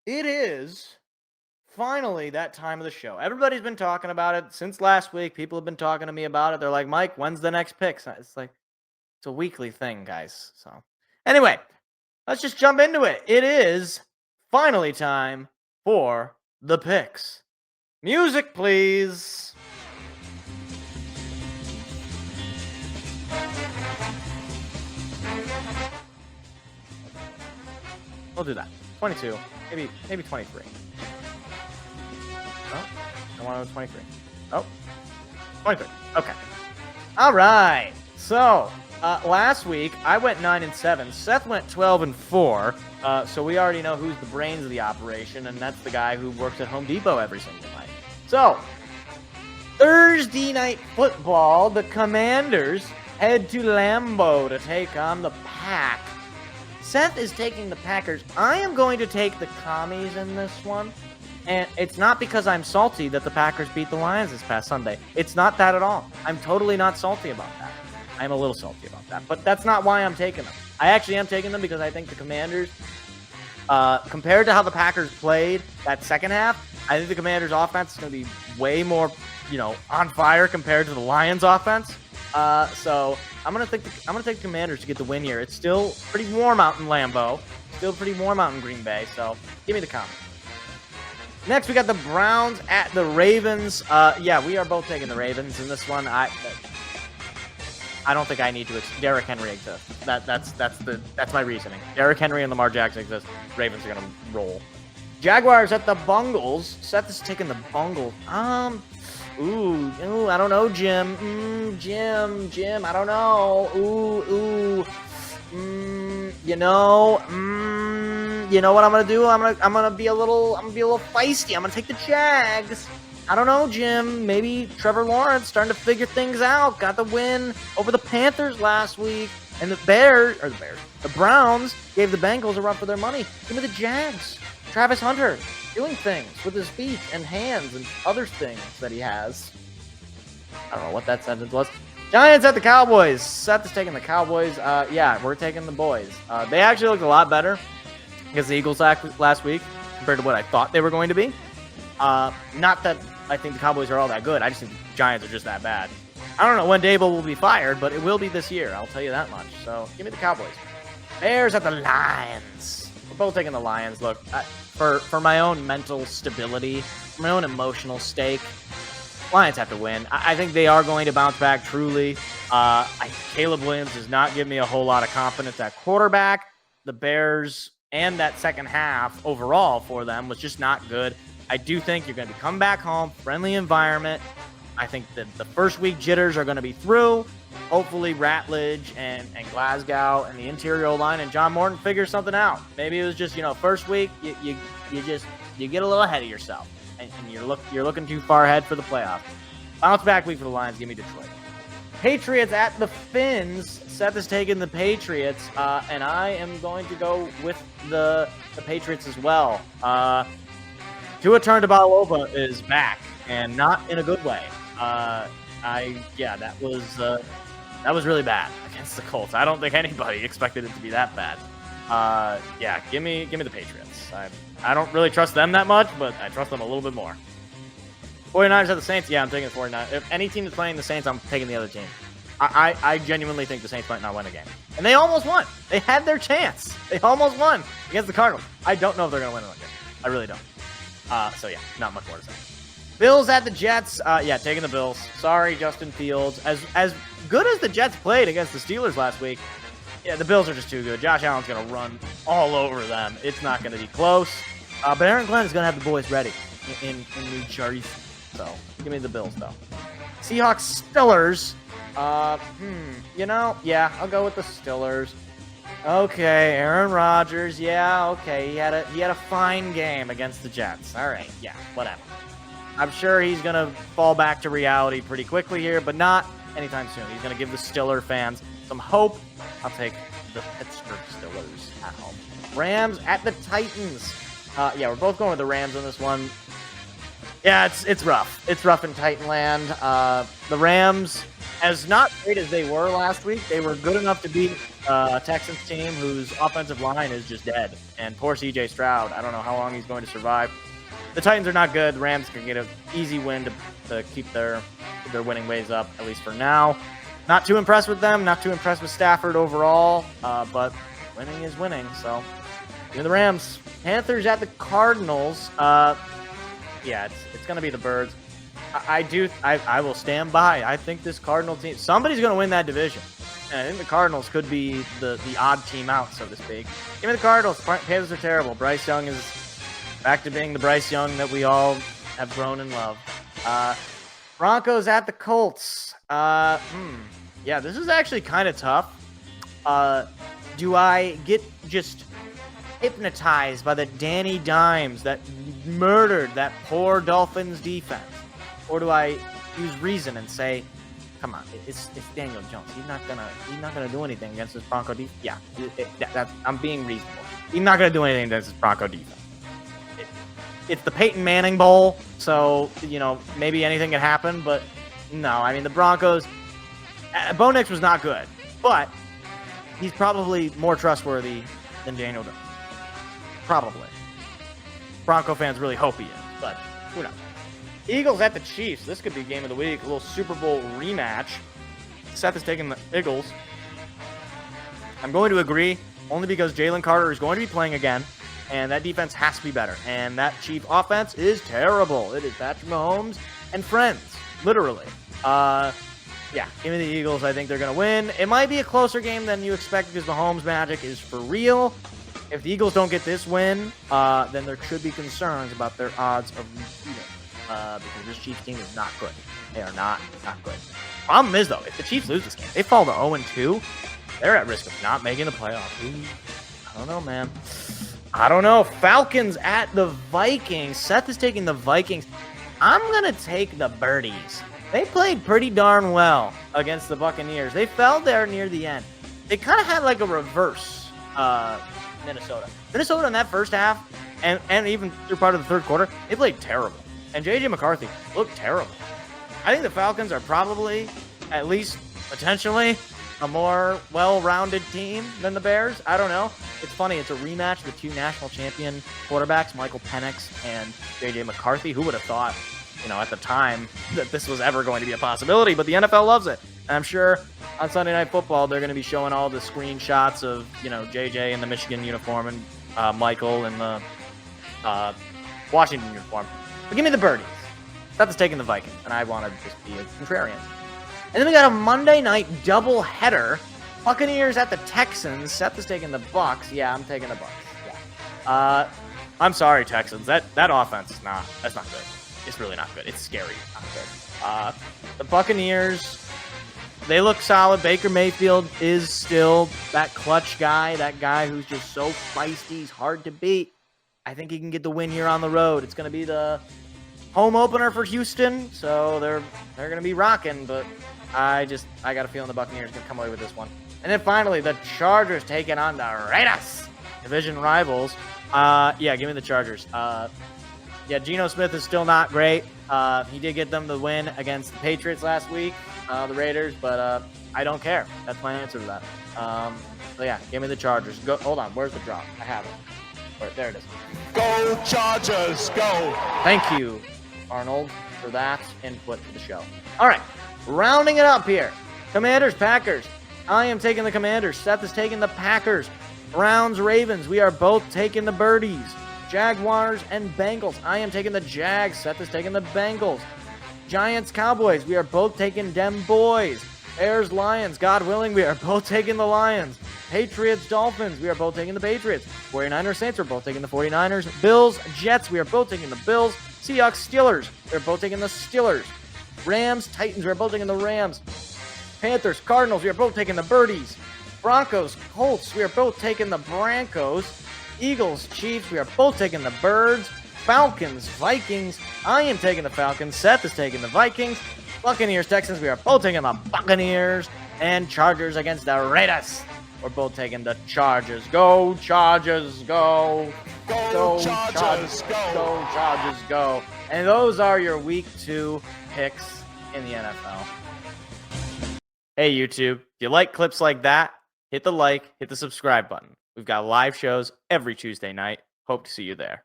It is finally that time of the show. Everybody's been talking about it since last week. People have been talking to me about it. They're like, Mike, when's the next pick? It's like, it's a weekly thing, guys. So, anyway, let's just jump into it. It is finally time for the picks. Music, please. We'll do that. 22, maybe 23. Oh, I want to 23. Oh, 23. Okay. All right. So, last week I went 9-7. Seth went 12-4. So we already know who's the brains of the operation, and that's the guy who works at Home Depot every single night. So, Thursday night football, the Commanders head to Lambeau to take on the Pack. Seth is taking the Packers. I am going to take the Commies in this one. And it's not because I'm salty that the Packers beat the Lions this past Sunday. It's not that at all. I'm totally not salty about that. I'm a little salty about that. But that's not why I'm taking them. I actually am taking them because I think the Commanders, compared to how the Packers played that second half, I think the Commanders' offense is going to be way more, on fire compared to the Lions' offense. So I'm gonna take the Commanders to get the win here. It's still pretty warm out in Lambeau. Still pretty warm out in Green Bay. So give me the Commies. Next, we got the Browns at the Ravens. Yeah, we are both taking the Ravens in this one. I don't think I need to. Derrick Henry exists. That's my reasoning. Derrick Henry and Lamar Jackson exist. Ravens are gonna roll. Jaguars at the Bungles. Seth is taking the Bungles. I don't know, Jim. Jim, I don't know. You know what I'm gonna do? I'm gonna be a little feisty. I'm gonna take the Jags. I don't know, Jim. Maybe Trevor Lawrence starting to figure things out. Got the win over the Panthers last week, and the Browns gave the Bengals a run for their money. Give me the Jags. Travis Hunter doing things with his feet and hands and other things that he has. I don't know what that sentence was. Giants at the Cowboys. Seth is taking the Cowboys. Yeah, we're taking the boys. They actually looked a lot better against the Eagles last week compared to what I thought they were going to be. Not that I think the Cowboys are all that good. I just think the Giants are just that bad. I don't know when Dable will be fired, but it will be this year. I'll tell you that much. So give me the Cowboys. Bears at the Lions. We're both taking the Lions. Look, for my own mental stability, for my own emotional stake, Lions have to win. I think they are going to bounce back truly. Caleb Williams does not give me a whole lot of confidence at quarterback. The Bears and that second half overall for them was just not good. I do think you're going to come back home, friendly environment. I think that the first week jitters are going to be through. Hopefully Ratledge and Glasgow and the interior line and John Morton figure something out. Maybe it was just, first week you get a little ahead of yourself and you're looking too far ahead for the playoffs. Bounce back week for the Lions. Give me Detroit. Patriots at the Finns. Seth is taking the Patriots, and I am going to go with the Patriots as well. Tua Tagovailoa is back, and not in a good way. That was really bad against the Colts. I don't think anybody expected it to be that bad. Give me the Patriots. I don't really trust them that much, but I trust them a little bit more. 49ers at the Saints. Yeah, I'm taking the 49ers. If any team is playing the Saints, I'm taking the other team. I genuinely think the Saints might not win a game. And they almost won. They had their chance. They almost won against the Cardinals. I don't know if they're going to win that game. I really don't. Not much more to say. Bills at the Jets. Taking the Bills. Sorry, Justin Fields. As good as the Jets played against the Steelers last week, the Bills are just too good. Josh Allen's going to run all over them. It's not going to be close. But Aaron Glenn is going to have the boys ready in New Jersey. So, give me the Bills, though. Seahawks, Steelers. I'll go with the Steelers. Okay, Aaron Rodgers. Yeah, okay. He had a fine game against the Jets. All right, yeah, whatever. I'm sure he's going to fall back to reality pretty quickly here, but not anytime soon. He's going to give the Steeler fans some hope. I'll take the Pittsburgh Steelers at home. Rams at the Titans. We're both going with the Rams on this one. Yeah, it's rough. It's rough in Titanland. The Rams as not great as they were last week, they were good enough to beat a Texans team whose offensive line is just dead. And poor C.J. Stroud, I don't know how long he's going to survive. The Titans are not good. The Rams can get an easy win to keep their winning ways up, at least for now. Not too impressed with them. Not too impressed with Stafford overall. But winning is winning. So, give me the Rams. Panthers at the Cardinals. Yeah, it's going to be the Birds. I will stand by. I think this Cardinal team, somebody's going to win that division. And I think the Cardinals could be the odd team out, so to speak. Give me the Cardinals. Panthers are terrible. Bryce Young is back to being the Bryce Young that we all have grown and loved. Broncos at the Colts. Yeah, this is actually kind of tough. Do I get just hypnotized by the Danny Dimes that murdered that poor Dolphins defense? Or do I use reason and say, come on, it's Daniel Jones. He's not gonna do anything against this Bronco defense. Yeah, I'm being reasonable. He's not gonna do anything against this Bronco defense. It's the Peyton Manning Bowl, so maybe anything can happen. But no, I mean the Broncos. Bo Nix was not good, but he's probably more trustworthy than Daniel Jones. Probably. Bronco fans really hope he is, but who knows? Eagles at the Chiefs. This could be game of the week. A little Super Bowl rematch. Seth is taking the Eagles. I'm going to agree, only because Jalen Carter is going to be playing again, and that defense has to be better. And that Chief offense is terrible. It is Patrick Mahomes and friends, literally. Yeah, give me the Eagles. I think they're going to win. It might be a closer game than you expect because Mahomes' magic is for real. If the Eagles don't get this win, then there should be concerns about their odds of repeating. Because this Chiefs team is not good. They are not good. Problem is, though, if the Chiefs lose this game, they fall to 0-2, they're at risk of not making the playoffs. Ooh, I don't know, man. I don't know. Falcons at the Vikings. Seth is taking the Vikings. I'm going to take the Birdies. They played pretty darn well against the Buccaneers. They fell there near the end. They kind of had like a reverse Minnesota. Minnesota in that first half and even through part of the third quarter, they played terrible. And J.J. McCarthy looked terrible. I think the Falcons are probably, at least potentially, a more well-rounded team than the Bears. I don't know. It's funny. It's a rematch of the two national champion quarterbacks, Michael Penix and J.J. McCarthy. Who would have thought, at the time that this was ever going to be a possibility? But the NFL loves it. And I'm sure on Sunday Night Football, they're going to be showing all the screenshots of, J.J. in the Michigan uniform and Michael in the Washington uniform. But give me the Birdies. Seth is taking the Vikings, and I want to just be a contrarian. And then we got a Monday night doubleheader. Buccaneers at the Texans. Seth is taking the Bucs. Yeah, I'm taking the Bucs. Yeah. I'm sorry, Texans. That offense is that's not good. It's really not good. It's scary. Not good. The Buccaneers, they look solid. Baker Mayfield is still that clutch guy, that guy who's just so feisty. He's hard to beat. I think he can get the win here on the road. It's going to be the home opener for Houston, so they're going to be rocking, but I got a feeling the Buccaneers are going to come away with this one. And then finally, the Chargers taking on the Raiders, division rivals. Yeah, give me the Chargers. Yeah, Geno Smith is still not great. He did get them the win against the Patriots last week, the Raiders, but I don't care. That's my answer to that. So yeah, give me the Chargers. Go. Hold on, where's the drop? I have it. There it is. Go Chargers, go! Thank you, Arnold, for that input to the show. All right, rounding it up here. Commanders, Packers. I am taking the Commanders. Seth is taking the Packers. Browns, Ravens. We are both taking the Birdies. Jaguars and Bengals. I am taking the Jags. Seth is taking the Bengals. Giants, Cowboys. We are both taking dem boys. Bears, Lions. God willing, we are both taking the Lions. Patriots, Dolphins. We are both taking the Patriots. 49ers, Saints. We're both taking the 49ers. Bills, Jets. We are both taking the Bills. Seahawks, Steelers. We're both taking the Steelers. Rams, Titans. We're both taking the Rams. Panthers, Cardinals. We are both taking the Birdies. Broncos, Colts. We are both taking the Broncos. Eagles, Chiefs. We are both taking the Birds. Falcons, Vikings. I am taking the Falcons. Seth is taking the Vikings. Buccaneers, Texans. We are both taking the Buccaneers. And Chargers against the Raiders. We're both taking the Chargers. Go, Chargers, go. Go, Chargers, go. Go, Chargers, go. And those are your Week 2 picks in the NFL. Hey, YouTube, if you like clips like that, hit the like, hit the subscribe button. We've got live shows every Tuesday night. Hope to see you there.